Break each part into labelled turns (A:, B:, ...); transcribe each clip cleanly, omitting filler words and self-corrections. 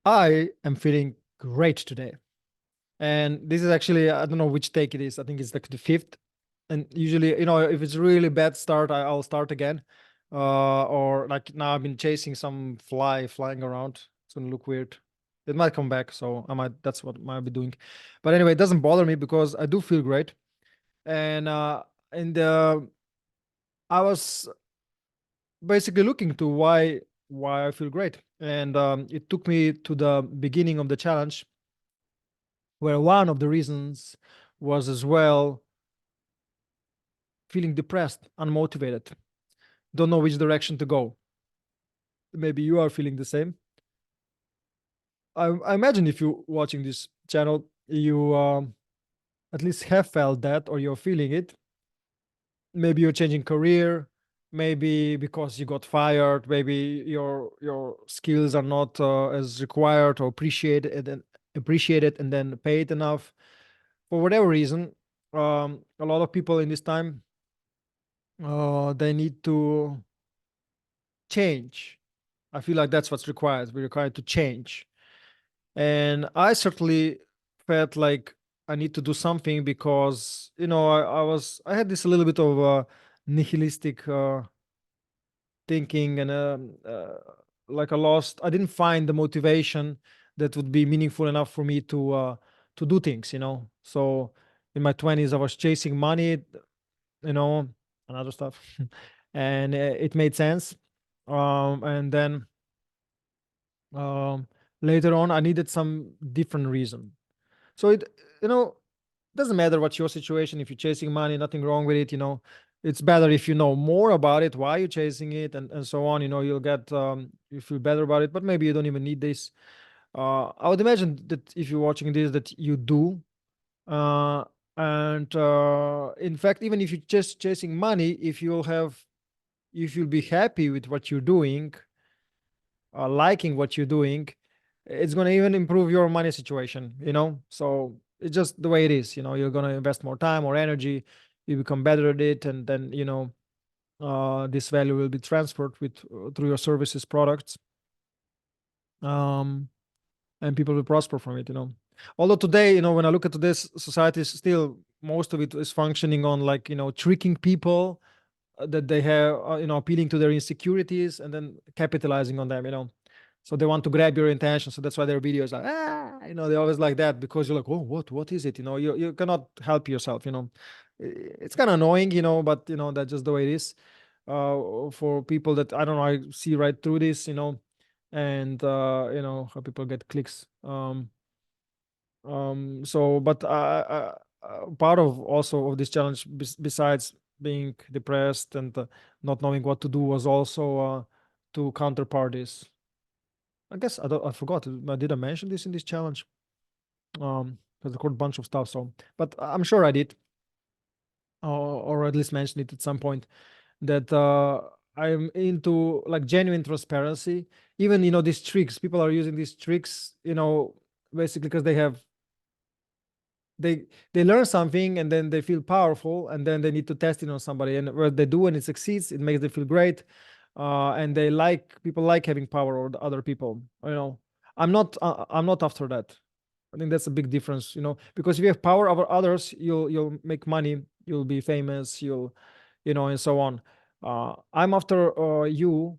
A: I am feeling great today. And this is actually, I don't know which take it is. I think it's like the fifth. And usually, if it's really bad start, I'll start again. Or like now I've been chasing some flying around. It's gonna look weird. It might come back, so that's what I might be doing. But anyway, it doesn't bother me because I do feel great. And and I was basically looking to why I feel great. And it took me to the beginning of the challenge where one of the reasons was as well feeling depressed, unmotivated, don't know which direction to go. Maybe you are feeling the same. I imagine if you're watching this channel, you at least have felt that, or you're feeling it. Maybe you're changing career, maybe because you got fired, maybe your skills are not as required or appreciated and then paid enough. For whatever reason, a lot of people in this time, they need to change. I feel like that's what's required. We're required to change. And I certainly felt like I need to do something because, I had this a little bit of nihilistic thinking and like I didn't find the motivation that would be meaningful enough for me to do things. So in my 20s, I was chasing money, you know, and other stuff. And it made sense. And then um, later on, I needed some different reason. So it doesn't matter what's your situation. If you're chasing money, nothing wrong with it. It's better if you know more about it, why you're chasing it, and so on. You feel better about it, but maybe you don't even need this. I would imagine that if you're watching this, that you do. Uh, and in fact, even if you're just chasing money, if you'll be happy with what you're doing, liking what you're doing, it's going to even improve your money situation. So it's just the way it is. You're going to invest more time or energy, you become better at it, and then this value will be transferred through your services, products, um and people will prosper from it. Although today, when I look at today's society, still most of it is functioning on, like, tricking people, that they have, appealing to their insecurities and then capitalizing on them. So they want to grab your attention. So that's why their videos are, they always like that, because you're like, oh, what is it? You cannot help yourself. It's kind of annoying, but that's just the way it is. For people that, I don't know, I see right through this. And how people get clicks. So, but part of also of this challenge, besides being depressed and not knowing what to do, was also to counterpart this. I guess I forgot. Did I mention this in this challenge? Because I recorded a bunch of stuff. So, but I'm sure I did, or at least mentioned it at some point, that I'm into like genuine transparency. Even these tricks. People are using these tricks, basically because they learn something and then they feel powerful, and then they need to test it on somebody, and what they do and it succeeds, it makes them feel great. And people like having power over the other people. I'm not after that. I think that's a big difference, because if you have power over others, you'll make money, you'll be famous, and so on. I'm after you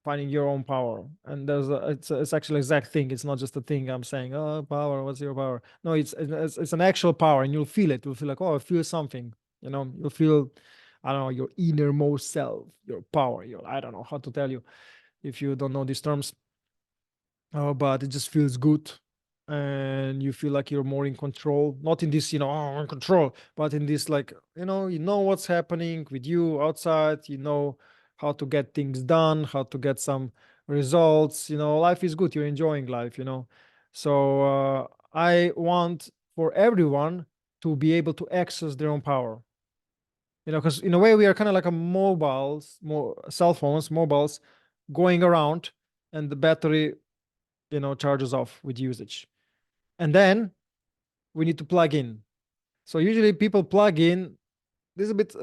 A: finding your own power. And it's actually exact thing. It's not just a thing I'm saying, oh, power, what's your power? No, it's an actual power, and you'll feel it. You'll feel like, oh, I feel something. You'll feel, I don't know, your innermost self, your power, I don't know how to tell you if you don't know these terms. But it just feels good, and you feel like you're more in control, not in this, in control, but in this, like, you know what's happening with you outside, how to get things done, how to get some results. Life is good, you're enjoying life. So I want for everyone to be able to access their own power, because in a way we are kind of like a more cell phones, mobiles, going around, and the battery charges off with usage. And then we need to plug in. So usually people plug in. This is a bit,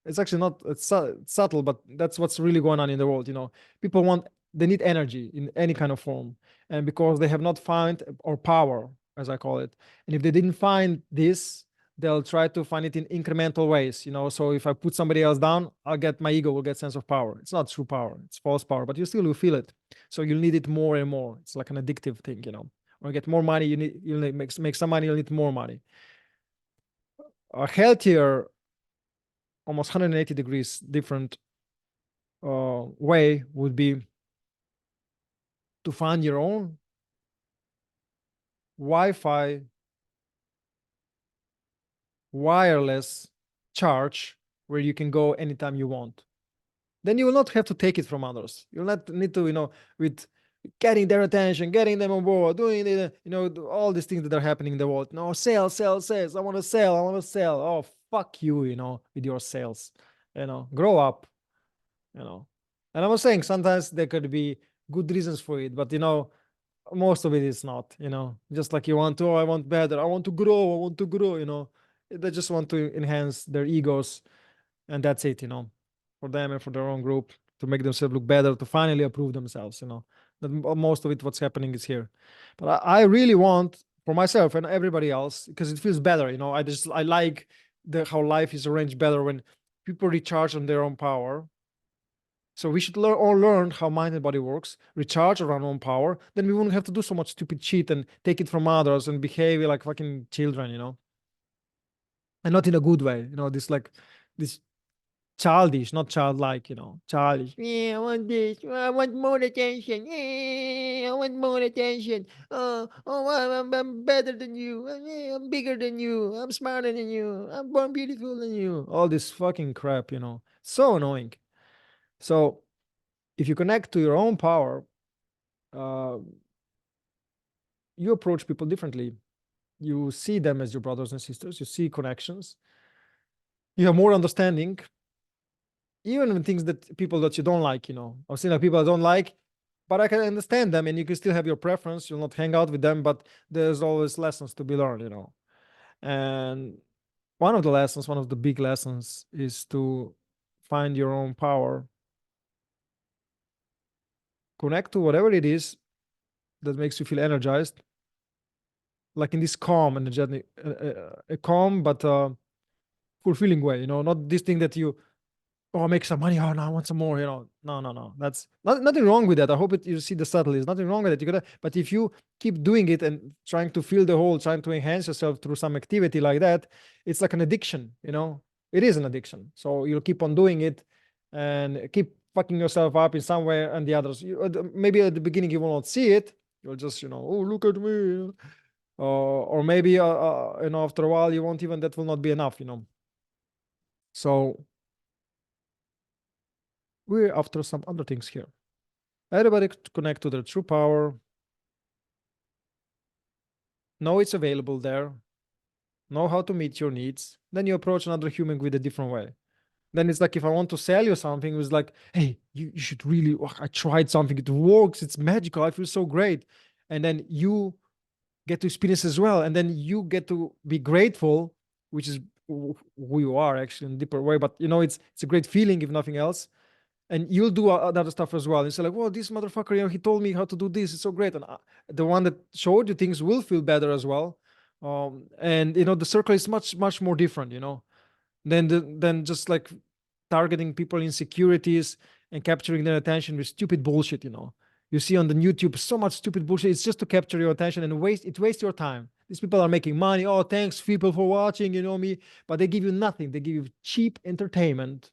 A: it's actually not, it's subtle, but that's what's really going on in the world. People want they need energy in any kind of form, and because they have not found or power, as I call it, and if they didn't find this, they'll try to find it in incremental ways, you know. So if I put somebody else down, I'll get my ego will get sense of power. It's not true power, it's false power, but you still will feel it. So you'll need it more and more. It's like an addictive thing, you know. Or get more money, you'll need make some money, you'll need more money. A healthier, almost 180 degrees different way would be to find your own Wi-Fi wireless charge where you can go anytime you want. Then you will not have to take it from others. You'll not need to, you know, with getting their attention, getting them on board, doing the, you know, all these things that are happening in the world. No, sell, sell, sales. I want to sell. I want to sell. Oh, fuck you, you know, with your sales. You know, grow up, you know. And I was saying sometimes there could be good reasons for it, but you know, most of it is not, you know, just like you want to, oh, I want better, I want to grow, I want to grow, you know. They just want to enhance their egos, and that's it, you know, for them and for their own group, to make themselves look better, to finally approve themselves, you know. That most of it, what's happening is here. But I really want for myself and everybody else, because it feels better, you know. I like the how life is arranged better when people recharge on their own power. So we should all learn how mind and body works, recharge our own power. Then we won't have to do so much stupid shit and take it from others and behave like fucking children, you know, and not in a good way. You know, this childish, not childlike. You know, childish. Yeah, I want this. I want more attention. Yeah, I want more attention. I'm better than you. Yeah, I'm bigger than you. I'm smarter than you. I'm more beautiful than you. All this fucking crap, you know, so annoying. So if you connect to your own power, uh, you approach people differently. You see them as your brothers and sisters. You see connections. You have more understanding, even in things that people that you don't like. You know, I've seen like people I don't like, but I can understand them, and you can still have your preference. You'll not hang out with them, but there's always lessons to be learned. You know, and one of the lessons, one of the big lessons, is to find your own power. Connect to whatever it is that makes you feel energized, like in this calm, energetic, a calm but fulfilling way, you know, not this thing that you, oh, make some money, oh, no, I want some more, you know. No, no, no, that's nothing wrong with that. I hope you see the subtle. There's nothing wrong with it. You gotta, but if you keep doing it and trying to fill the hole, trying to enhance yourself through some activity like that, it's like an addiction, you know. It is an addiction, so you'll keep on doing it and keep fucking yourself up in some way and the others. Maybe at the beginning you will not see it. You'll just, you know, oh, look at me, or maybe you know, after a while you won't even, that will not be enough, you know. So we're after some other things here. Everybody connect to their true power, know it's available there, know how to meet your needs. Then you approach another human with a different way. Then it's like, if I want to sell you something, it was like, hey, you should really, oh, I tried something, it works, it's magical, I feel so great. And then you get to experience as well, and then you get to be grateful, which is who you are actually in a deeper way. But you know, it's a great feeling if nothing else, and you'll do other stuff as well. It's like, well, this motherfucker, you know, he told me how to do this, it's so great. And the one that showed you things will feel better as well. And you know, the circle is much more different, you know, than just like targeting people insecurities and capturing their attention with stupid bullshit, you know. You see on the YouTube so much stupid bullshit. It's just to capture your attention and waste your time. These people are making money. Oh, thanks people for watching, you know me, but they give you nothing. They give you cheap entertainment.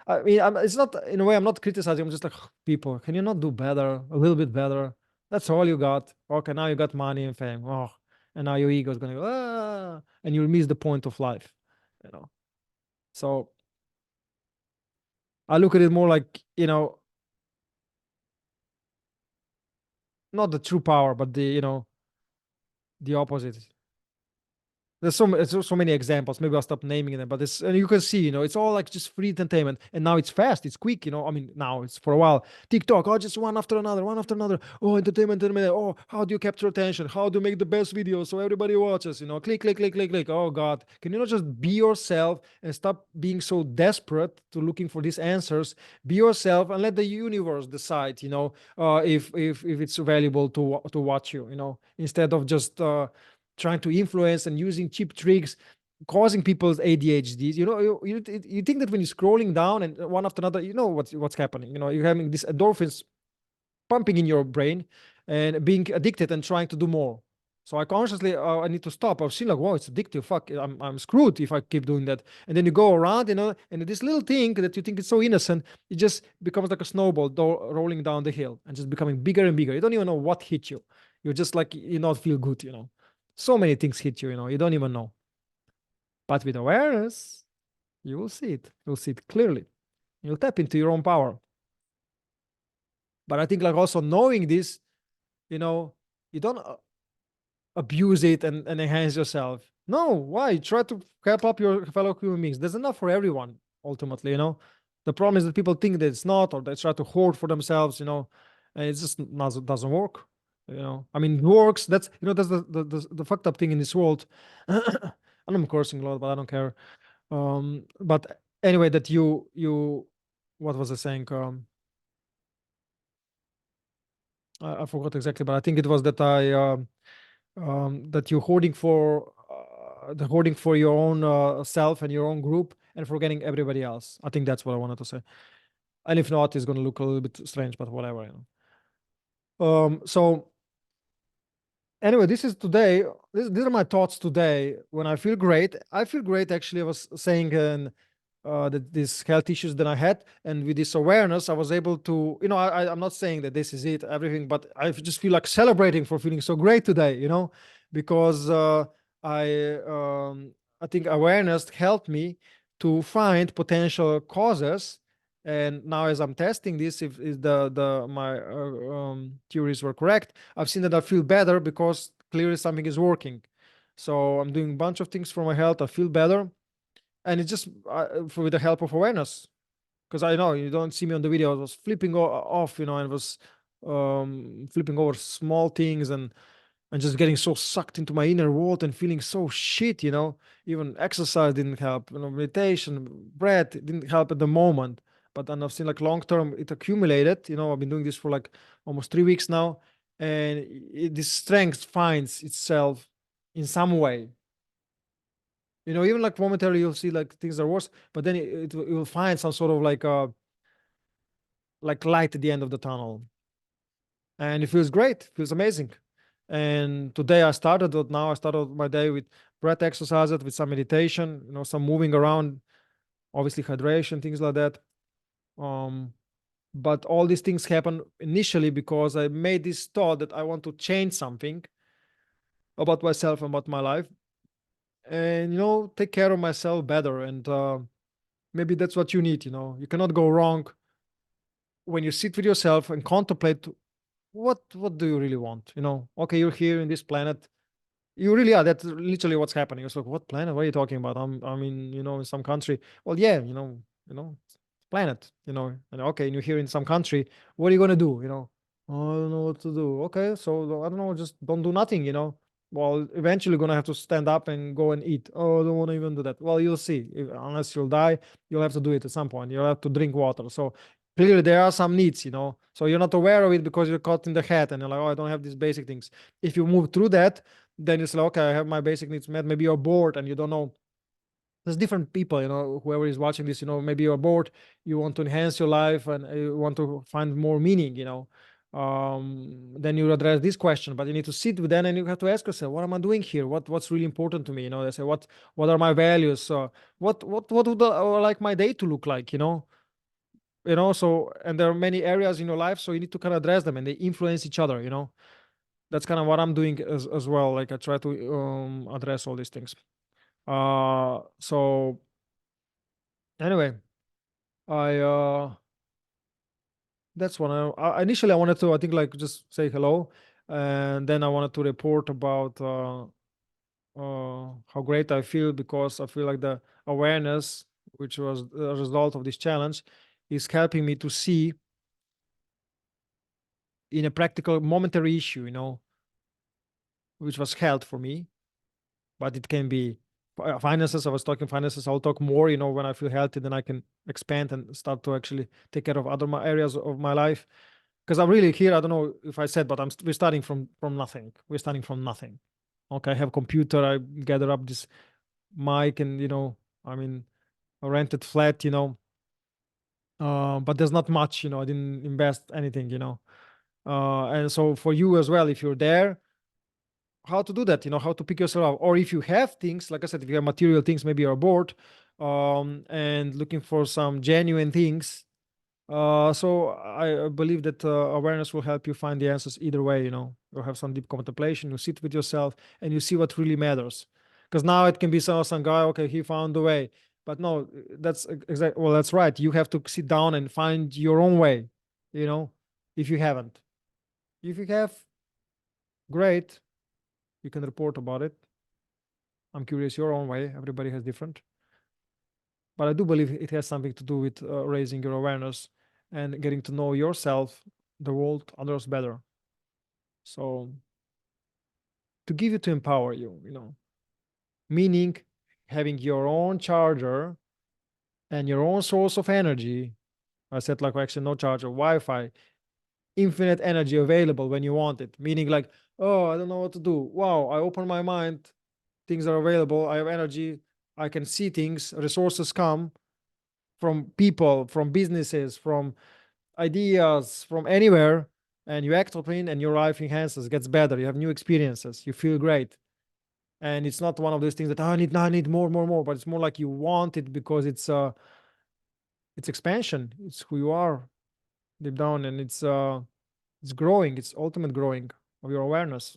A: I mean, it's not, in a way, I'm not criticizing. I'm just like, people, can you not do better, a little bit better? That's all you got. Okay, now you got money and fame. Oh, and now your ego is gonna go, and you'll miss the point of life, you know. So I look at it more like, you know, not the true power, but the, you know, the opposite. there's so many examples. Maybe I'll stop naming them, but it's, and you can see, it's all like just free entertainment, and now it's fast, it's quick. I mean, now it's for a while. TikTok, oh, just one after another, one after another. Oh, entertainment, entertainment. Oh, how do you capture attention? How do you make the best video so everybody watches? Click, click, click, click, click. Oh God, can you not just be yourself and stop being so desperate to looking for these answers? Be yourself and let the universe decide. If it's valuable to watch you. Instead of just trying to influence and using cheap tricks, causing people's ADHDs. You think that when you're scrolling down and one after another, what's happening. You're having these endorphins pumping in your brain and being addicted and trying to do more. So I consciously, I need to stop. I've seen like, wow, it's addictive. Fuck, I'm screwed if I keep doing that. And then you go around, and this little thing that you think is so innocent, it just becomes like a snowball rolling down the hill and just becoming bigger and bigger. You don't even know what hit you. You're just like, you not feel good. So many things hit you, you don't even know. But with awareness, you will see it. You'll see it clearly. You'll tap into your own power. But I think like also knowing this, you don't abuse it and enhance yourself. No, why? Try to help up your fellow human beings. There's enough for everyone, ultimately. The problem is that people think that it's not, or they try to hoard for themselves, and it just doesn't work. I mean, it works. That's the fucked up thing in this world. And I'm cursing a lot, but I don't care. But anyway, that you what was I saying? I forgot exactly, but I think it was that that you're hoarding for the hoarding for your own self and your own group and forgetting everybody else. I think that's what I wanted to say. And if not, it's going to look a little bit strange, but whatever. So anyway, this is today. These are my thoughts today. When I feel great, actually. I was saying that these health issues that I had, and with this awareness, I was able to, I'm not saying that this is it, everything, but I just feel like celebrating for feeling so great today, because I um, I think awareness helped me to find potential causes. And now, as I'm testing this, if the my theories were correct, I've seen that I feel better because clearly something is working. So I'm doing a bunch of things for my health. I feel better, and it's just with the help of awareness. Because I know you don't see me on the video. I was flipping off, and was flipping over small things and just getting so sucked into my inner world and feeling so shit. Even exercise didn't help. Meditation, breath didn't help at the moment. But then I've seen like long term it accumulated. I've been doing this for like almost 3 weeks now, and this strength finds itself in some way. Even like momentarily you'll see like things are worse, but then it will find some sort of like light at the end of the tunnel, and it feels great, feels amazing. And today I started my day with breath exercises, with some meditation, some moving around, obviously hydration, things like that. But all these things happen initially because I made this thought that I want to change something about myself and about my life, and take care of myself better. And maybe that's what you need. You cannot go wrong when you sit with yourself and contemplate what do you really want. Okay, you're here in this planet, you really are. That's literally what's happening. It's like, what planet? What are you talking about? I'm in, in some country. Well, yeah, planet, and okay, and you're here in some country. What are you gonna do? "Oh, I don't know what to do. Okay, so I don't know, just don't do nothing. Well, eventually gonna have to stand up and go and eat. Oh, I don't want to even do that. Well, you'll see. Unless you'll die, you'll have to do it at some point. You'll have to drink water. So clearly there are some needs. So you're not aware of it because you're caught in the head and you're like, oh, I don't have these basic things. If you move through that, then it's like, okay, I have my basic needs met. Maybe you're bored and you don't know. There's different people, whoever is watching this, maybe you're bored, you want to enhance your life and you want to find more meaning, then you address this question. But you need to sit with them and you have to ask yourself, what am I doing here? What's really important to me? They say, what are my values? What would I like my day to look like? So, and there are many areas in your life, so you need to kind of address them, and they influence each other. That's kind of what I'm doing as well. Like I try to address all these things. So anyway, I that's one. Initially I wanted to, I think, like just say hello, and then I wanted to report about how great I feel, because I feel like the awareness, which was a result of this challenge, is helping me to see in a practical momentary issue, which was health for me, but it can be finances. I was talking finances. I'll talk more, when I feel healthy, then I can expand and start to actually take care of other areas of my life. Because I'm really here. I don't know if I said, but we're starting from nothing. We're starting from nothing. Okay, I have a computer. I gather up this mic, and I'm in a rented flat. But there's not much. I didn't invest anything. And so for you as well, if you're there, how to do that, how to pick yourself up. Or if you have things, like I said, if you have material things, maybe you're bored, and looking for some genuine things. So I believe that awareness will help you find the answers either way. You'll have some deep contemplation, you sit with yourself, and you see what really matters. Because now it can be some guy, okay, he found the way. But no, that's exactly, well, that's right. You have to sit down and find your own way, if you haven't. If you have, great, you can report about it. I'm curious your own way. Everybody has different. But I do believe it has something to do with raising your awareness and getting to know yourself, the world, others better. So to give you, to empower you, meaning having your own charger and your own source of energy. I said, like, actually no charger, Wi-Fi, infinite energy available when you want it. Meaning like, oh, I don't know what to do. Wow, I open my mind, things are available, I have energy, I can see things, resources come from people, from businesses, from ideas, from anywhere, and you act upon, and your life enhances, gets better, you have new experiences, you feel great. And it's not one of those things that, oh, I need more, more, more, but it's more like you want it because it's expansion, it's who you are deep down, and it's growing, it's ultimate growing of your awareness,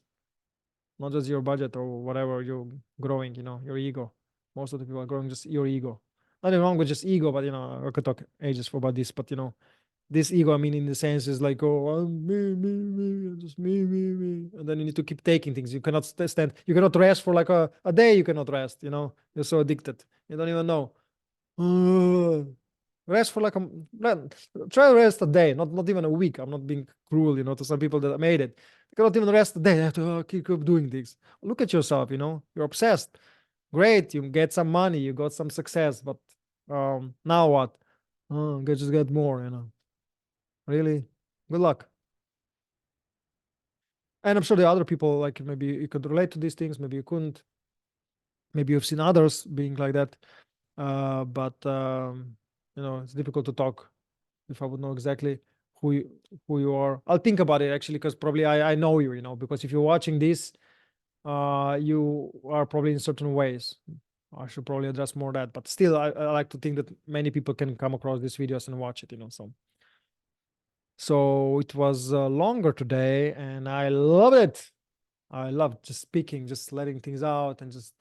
A: not just your budget or whatever you're growing, your ego. Most of the people are growing just your ego. Nothing wrong with just ego, but I could talk ages for about this, but this ego, I mean, in the sense is like, oh, me, just me. And then you need to keep taking things. You cannot stand, you cannot rest for like a day, you cannot rest, you're so addicted. You don't even know. Rest for like try to rest a day, not even a week. I'm not being cruel, to some people that made it. They cannot even rest a day. They have to keep doing things. Look at yourself, you're obsessed. Great, you get some money, you got some success, but now what? Just get more, really. Good luck. And I'm sure the other people, like, maybe you could relate to these things, maybe you couldn't. Maybe you've seen others being like that. But it's difficult to talk if I would know exactly who you are. I'll think about it actually, because probably I know you, because if you're watching this, you are probably in certain ways. I should probably address more that, but still, I like to think that many people can come across these videos and watch it, so it was longer today, and I loved it. I love just speaking, just letting things out, and just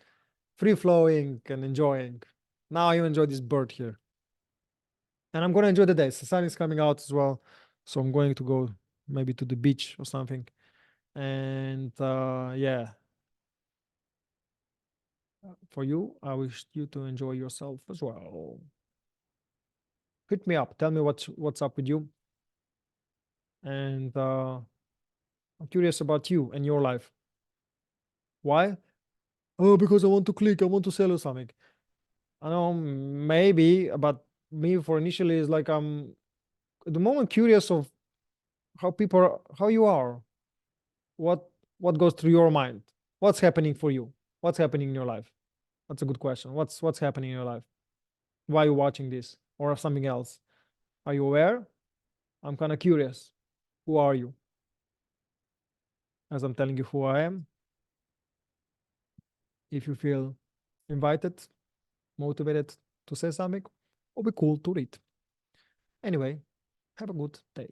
A: free flowing and enjoying. Now I enjoy this bird here, and I'm going to enjoy the day. The sun is coming out as well, so I'm going to go maybe to the beach or something. And yeah, for you, I wish you to enjoy yourself as well. Hit me up, tell me what's up with you, and I'm curious about you and your life. Why? Oh, because I want to click, I want to sell you something. I know, maybe, but me, for initially, is like I'm at the moment curious of how you are, what goes through your mind, what's happening for you, what's happening in your life. That's a good question. What's happening in your life? Why are you watching this or something else? Are you aware? I'm kind of curious. Who are you? As I'm telling you who I am, if you feel invited, motivated to say something, it'll be cool to read. Anyway, have a good day.